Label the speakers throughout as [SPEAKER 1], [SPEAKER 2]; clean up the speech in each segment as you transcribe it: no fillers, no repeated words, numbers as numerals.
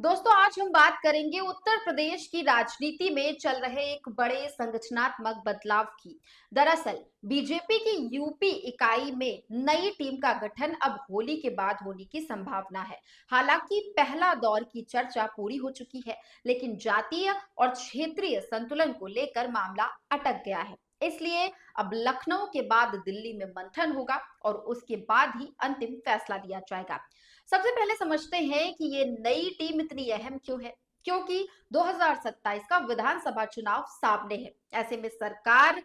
[SPEAKER 1] दोस्तों, आज हम बात करेंगे उत्तर प्रदेश की राजनीति में चल रहे एक बड़े संगठनात्मक बदलाव की। दरअसल बीजेपी की यूपी इकाई में नई टीम का गठन अब होली के बाद होने की संभावना है। हालांकि पहला दौर की चर्चा पूरी हो चुकी है, लेकिन जातीय और क्षेत्रीय संतुलन को लेकर मामला अटक गया है। इसलिए अब लखनऊ के बाद दिल्ली में मंथन होगा और उसके बाद ही अंतिम फैसला लिया जाएगा। सबसे पहले समझते हैं कि ये नई टीम इतनी अहम क्यों है। क्योंकि 2027 का विधानसभा चुनाव सामने है। ऐसे में सरकार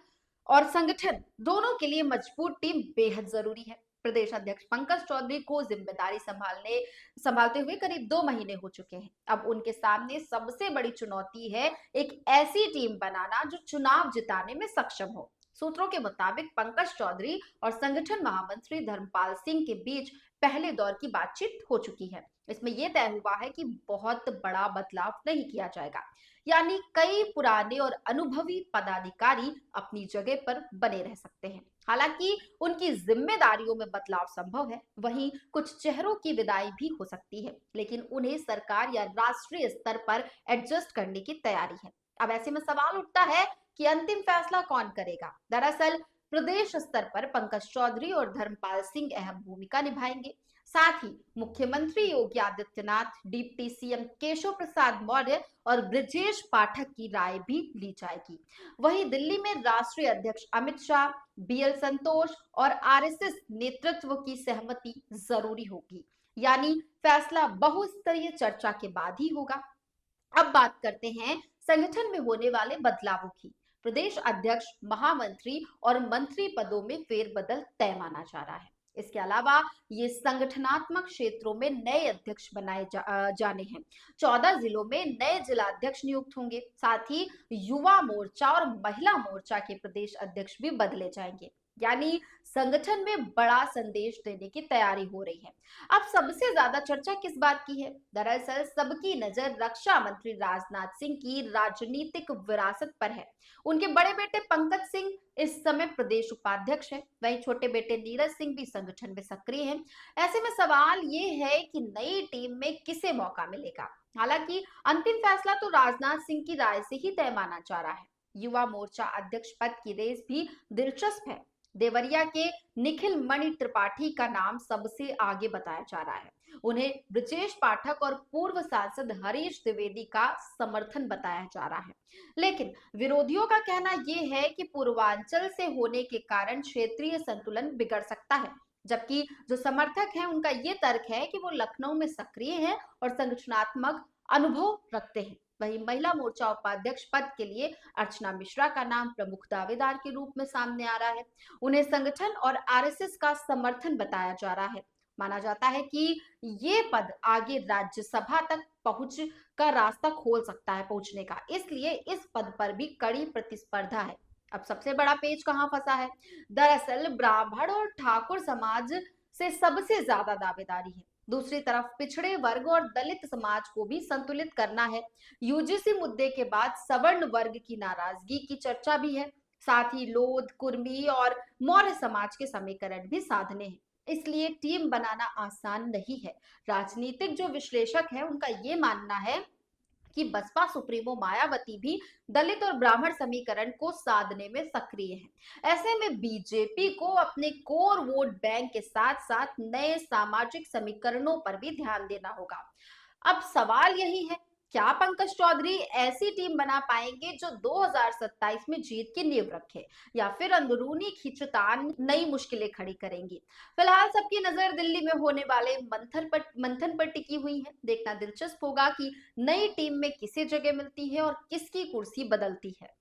[SPEAKER 1] और संगठन दोनों के लिए मजबूत टीम बेहद जरूरी है। प्रदेश अध्यक्ष पंकज चौधरी को जिम्मेदारी संभालते हुए करीब 2 महीने हो चुके हैं। अब उनके सामने सबसे बड़ी चुनौती है एक ऐसी टीम बनाना जो चुनाव जिताने में सक्षम हो। सूत्रों के मुताबिक पंकज चौधरी और संगठन महामंत्री धर्मपाल सिंह के बीच पहले दौर की बातचीत हो चुकी है। इसमें यह तय हुआ है कि बहुत बड़ा बदलाव नहीं किया जाएगा, यानी कई पुराने और अनुभवी पदाधिकारी अपनी जगह पर बने रह सकते हैं। हालांकि उनकी जिम्मेदारियों में बदलाव संभव है। वहीं कुछ चेहरों की विदाई भी हो सकती है, लेकिन उन्हें सरकार या राष्ट्रीय स्तर पर एडजस्ट करने की तैयारी है। अब ऐसे में सवाल उठता है कि अंतिम फैसला कौन करेगा। दरअसल प्रदेश स्तर पर पंकज चौधरी और धर्मपाल सिंह अहम भूमिका निभाएंगे। साथ ही मुख्यमंत्री योगी आदित्यनाथ, डिप्टी सीएम केशव प्रसाद मौर्य और ब्रजेश पाठक की राय भी ली जाएगी। वहीं दिल्ली में राष्ट्रीय अध्यक्ष अमित शाह, बीएल संतोष और आरएसएस नेतृत्व की सहमति जरूरी होगी, यानी फैसला बहुस्तरीय चर्चा के बाद ही होगा। अब बात करते हैं संगठन में होने वाले बदलावों की। प्रदेश अध्यक्ष, महामंत्री और मंत्री पदों में फेरबदल तय माना जा रहा है। इसके अलावा ये संगठनात्मक क्षेत्रों में नए अध्यक्ष जाने हैं। 14 जिलों में नए जिलाध्यक्ष नियुक्त होंगे। साथ ही युवा मोर्चा और महिला मोर्चा के प्रदेश अध्यक्ष भी बदले जाएंगे, यानी संगठन में बड़ा संदेश देने की तैयारी हो रही है। अब सबसे ज्यादा चर्चा किस बात की है? दरअसल सबकी नजर रक्षा मंत्री राजनाथ सिंह की राजनीतिक विरासत पर है। उनके बड़े बेटे पंकज सिंह इस समय प्रदेश उपाध्यक्ष है, वहीं छोटे बेटे नीरज सिंह भी संगठन में सक्रिय हैं। ऐसे में सवाल ये है कि नई टीम में किसे मौका मिलेगा। हालांकि अंतिम फैसला तो राजनाथ सिंह की राय से ही तय माना जा रहा है। युवा मोर्चा अध्यक्ष पद की रेस भी दिलचस्प है। देवरिया के निखिल मणि त्रिपाठी का नाम सबसे आगे बताया जा रहा है। उन्हें ब्रजेश पाठक और पूर्व सांसद हरीश द्विवेदी का समर्थन बताया जा रहा है। लेकिन विरोधियों का कहना यह है कि पूर्वांचल से होने के कारण क्षेत्रीय संतुलन बिगड़ सकता है, जबकि जो समर्थक हैं उनका ये तर्क है कि वो लखनऊ में सक्रिय हैं और संगठनात्मक अनुभव रखते हैं। वहीं महिला मोर्चा उपाध्यक्ष पद के लिए अर्चना मिश्रा का नाम प्रमुख दावेदार के रूप में सामने आ रहा है। उन्हें संगठन और आरएसएस का समर्थन बताया जा रहा है। माना जाता है कि ये पद आगे राज्यसभा तक पहुंच का रास्ता खोल सकता है पहुंचने का, इसलिए इस पद पर भी कड़ी प्रतिस्पर्धा है। अब सबसे बड़ा पेच कहां फंसा है? दरअसल ब्राह्मण और ठाकुर समाज से सबसे ज्यादा दावेदारी है। दूसरी तरफ पिछड़े वर्ग और दलित समाज को भी संतुलित करना है। यूजीसी मुद्दे के बाद सवर्ण वर्ग की नाराजगी की चर्चा भी है। साथ ही लोध, कुर्मी और मौर्य समाज के समीकरण भी साधने हैं। इसलिए टीम बनाना आसान नहीं है। राजनीतिक जो विश्लेषक है उनका ये मानना है कि बसपा सुप्रीमो मायावती भी दलित और ब्राह्मण समीकरण को साधने में सक्रिय है। ऐसे में बीजेपी को अपने कोर वोट बैंक के साथ साथ नए सामाजिक समीकरणों पर भी ध्यान देना होगा। अब सवाल यही है, क्या पंकज चौधरी ऐसी टीम बना पाएंगे जो 2027 में जीत की नींव रखे, या फिर अंदरूनी खींचतान नई मुश्किलें खड़ी करेंगी? फिलहाल सबकी नजर दिल्ली में होने वाले मंथन पर टिकी हुई है। देखना दिलचस्प होगा कि नई टीम में किसे जगह मिलती है और किसकी कुर्सी बदलती है।